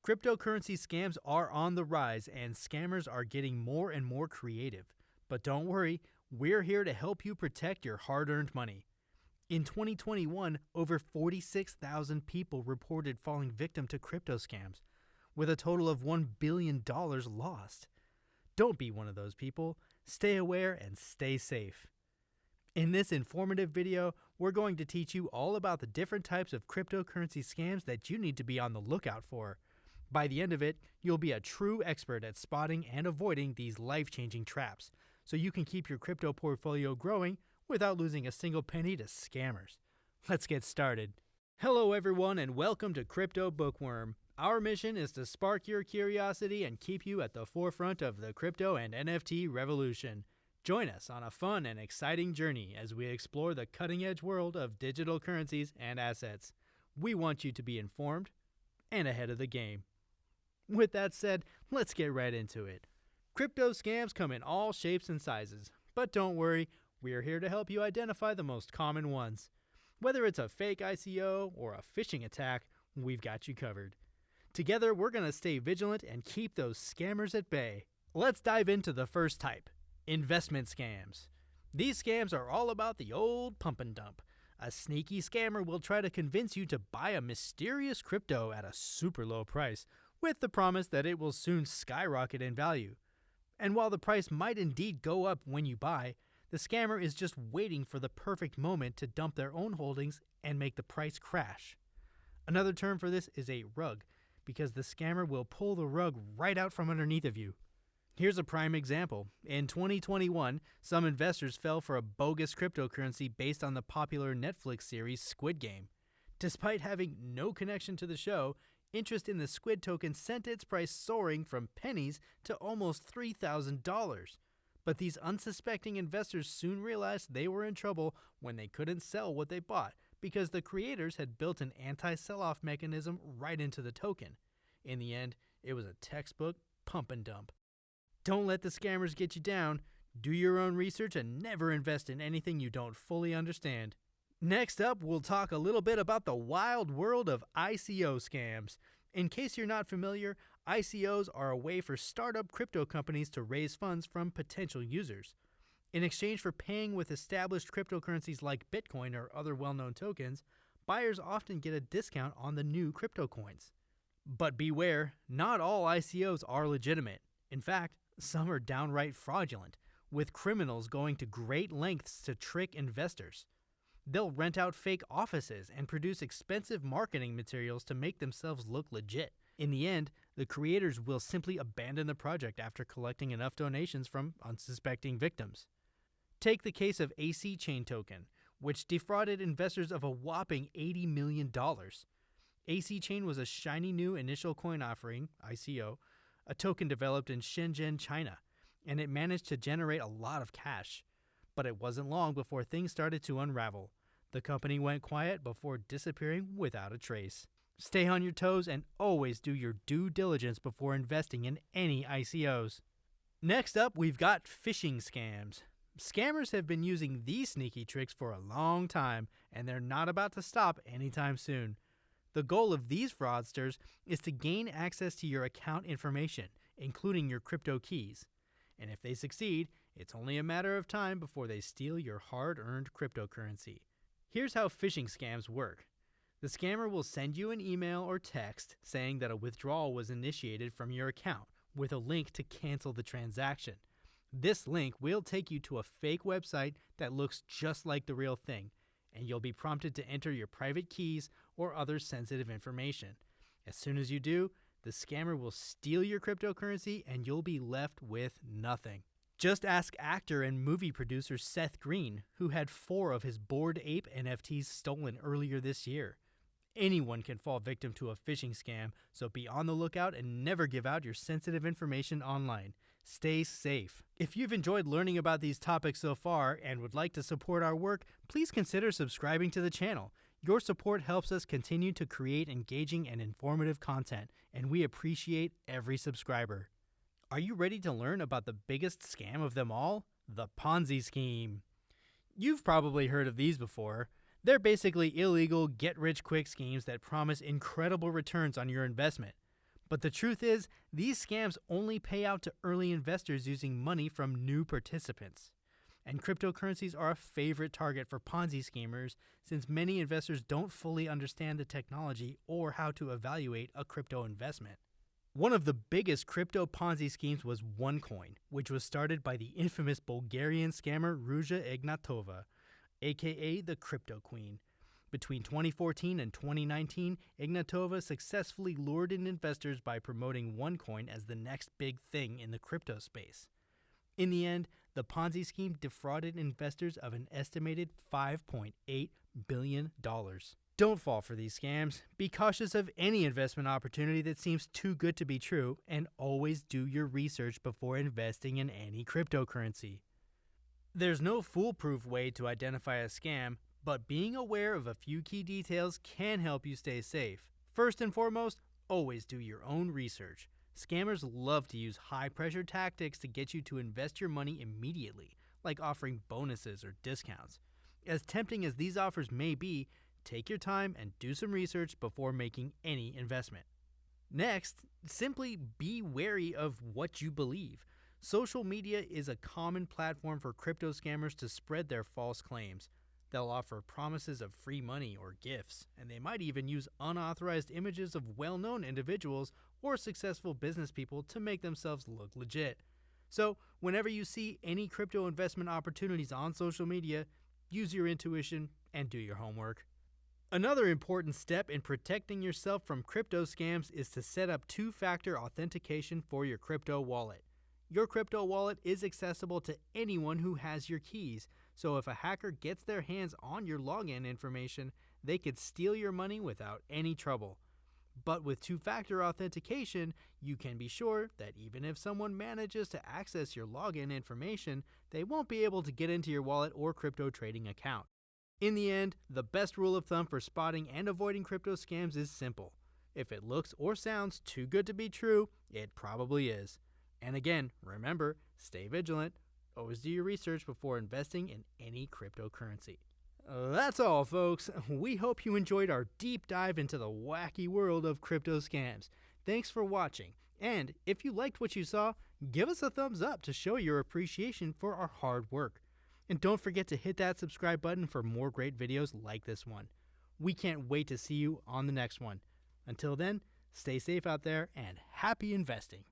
Cryptocurrency scams are on the rise and scammers are getting more and more creative. But don't worry, we're here to help you protect your hard-earned money. In 2021, over 46,000 people reported falling victim to crypto scams, with a total of $1 billion lost. Don't be one of those people. Stay aware and stay safe. In this informative video, we're going to teach you all about the different types of cryptocurrency scams that you need to be on the lookout for. By the end of it, you'll be a true expert at spotting and avoiding these life-changing traps, so you can keep your crypto portfolio growing without losing a single penny to scammers. Let's get started. Hello everyone and welcome to Crypto Bookworm. Our mission is to spark your curiosity and keep you at the forefront of the crypto and NFT revolution. Join us on a fun and exciting journey as we explore the cutting-edge world of digital currencies and assets. We want you to be informed and ahead of the game. With that said, let's get right into it. Crypto scams come in all shapes and sizes, but don't worry, we're here to help you identify the most common ones. Whether it's a fake ICO or a phishing attack, we've got you covered. Together, we're going to stay vigilant and keep those scammers at bay. Let's dive into the first type, investment scams. These scams are all about the old pump and dump. A sneaky scammer will try to convince you to buy a mysterious crypto at a super low price, with the promise that it will soon skyrocket in value. And while the price might indeed go up when you buy, the scammer is just waiting for the perfect moment to dump their own holdings and make the price crash. Another term for this is a rug, because the scammer will pull the rug right out from underneath of you. Here's a prime example. In 2021, some investors fell for a bogus cryptocurrency based on the popular Netflix series Squid Game. Despite having no connection to the show, interest in the Squid token sent its price soaring from pennies to almost $3,000. But these unsuspecting investors soon realized they were in trouble when they couldn't sell what they bought because the creators had built an anti-sell-off mechanism right into the token. In the end, it was a textbook pump and dump. Don't let the scammers get you down. Do your own research and never invest in anything you don't fully understand. Next up, we'll talk a little bit about the wild world of ICO scams. In case you're not familiar, ICOs are a way for startup crypto companies to raise funds from potential users. In exchange for paying with established cryptocurrencies like Bitcoin or other well-known tokens, buyers often get a discount on the new crypto coins. But beware, not all ICOs are legitimate. In fact, some are downright fraudulent, with criminals going to great lengths to trick investors. They'll rent out fake offices and produce expensive marketing materials to make themselves look legit. In the end, the creators will simply abandon the project after collecting enough donations from unsuspecting victims. Take the case of AC Chain token, which defrauded investors of a whopping $80 million. AC Chain was a shiny new initial coin offering, ICO, a token developed in Shenzhen, China, and it managed to generate a lot of cash. But it wasn't long before things started to unravel. The company went quiet before disappearing without a trace. Stay on your toes and always do your due diligence before investing in any ICOs. Next up, we've got phishing scams. Scammers have been using these sneaky tricks for a long time, and they're not about to stop anytime soon. The goal of these fraudsters is to gain access to your account information, including your crypto keys. And if they succeed, it's only a matter of time before they steal your hard-earned cryptocurrency. Here's how phishing scams work. The scammer will send you an email or text saying that a withdrawal was initiated from your account with a link to cancel the transaction. This link will take you to a fake website that looks just like the real thing, and you'll be prompted to enter your private keys or other sensitive information. As soon as you do, the scammer will steal your cryptocurrency and you'll be left with nothing. Just ask actor and movie producer Seth Green, who had 4 of his Bored Ape NFTs stolen earlier this year. Anyone can fall victim to a phishing scam, so be on the lookout and never give out your sensitive information online. Stay safe. If you've enjoyed learning about these topics so far and would like to support our work, please consider subscribing to the channel. Your support helps us continue to create engaging and informative content, and we appreciate every subscriber. Are you ready to learn about the biggest scam of them all? The Ponzi Scheme. You've probably heard of these before. They're basically illegal get-rich-quick schemes that promise incredible returns on your investment. But the truth is, these scams only pay out to early investors using money from new participants. And cryptocurrencies are a favorite target for Ponzi schemers since many investors don't fully understand the technology or how to evaluate a crypto investment. One of the biggest crypto Ponzi schemes was OneCoin, which was started by the infamous Bulgarian scammer Ruja Ignatova, aka the Crypto Queen. Between 2014 and 2019, Ignatova successfully lured in investors by promoting OneCoin as the next big thing in the crypto space. In the end, the Ponzi scheme defrauded investors of an estimated $5.8 billion. Don't fall for these scams. Be cautious of any investment opportunity that seems too good to be true, and always do your research before investing in any cryptocurrency. There's no foolproof way to identify a scam, but being aware of a few key details can help you stay safe. First and foremost, always do your own research. Scammers love to use high-pressure tactics to get you to invest your money immediately, like offering bonuses or discounts. As tempting as these offers may be, take your time and do some research before making any investment. Next, simply be wary of what you believe. Social media is a common platform for crypto scammers to spread their false claims. They'll offer promises of free money or gifts, and they might even use unauthorized images of well-known individuals or successful business people to make themselves look legit. So, whenever you see any crypto investment opportunities on social media, use your intuition and do your homework. Another important step in protecting yourself from crypto scams is to set up two-factor authentication for your crypto wallet. Your crypto wallet is accessible to anyone who has your keys, so if a hacker gets their hands on your login information, they could steal your money without any trouble. But with two-factor authentication, you can be sure that even if someone manages to access your login information, they won't be able to get into your wallet or crypto trading account. In the end, the best rule of thumb for spotting and avoiding crypto scams is simple. If it looks or sounds too good to be true, it probably is. And again, remember, stay vigilant. Always do your research before investing in any cryptocurrency. That's all, folks. We hope you enjoyed our deep dive into the wacky world of crypto scams. Thanks for watching. And if you liked what you saw, give us a thumbs up to show your appreciation for our hard work. And don't forget to hit that subscribe button for more great videos like this one. We can't wait to see you on the next one. Until then, stay safe out there and happy investing.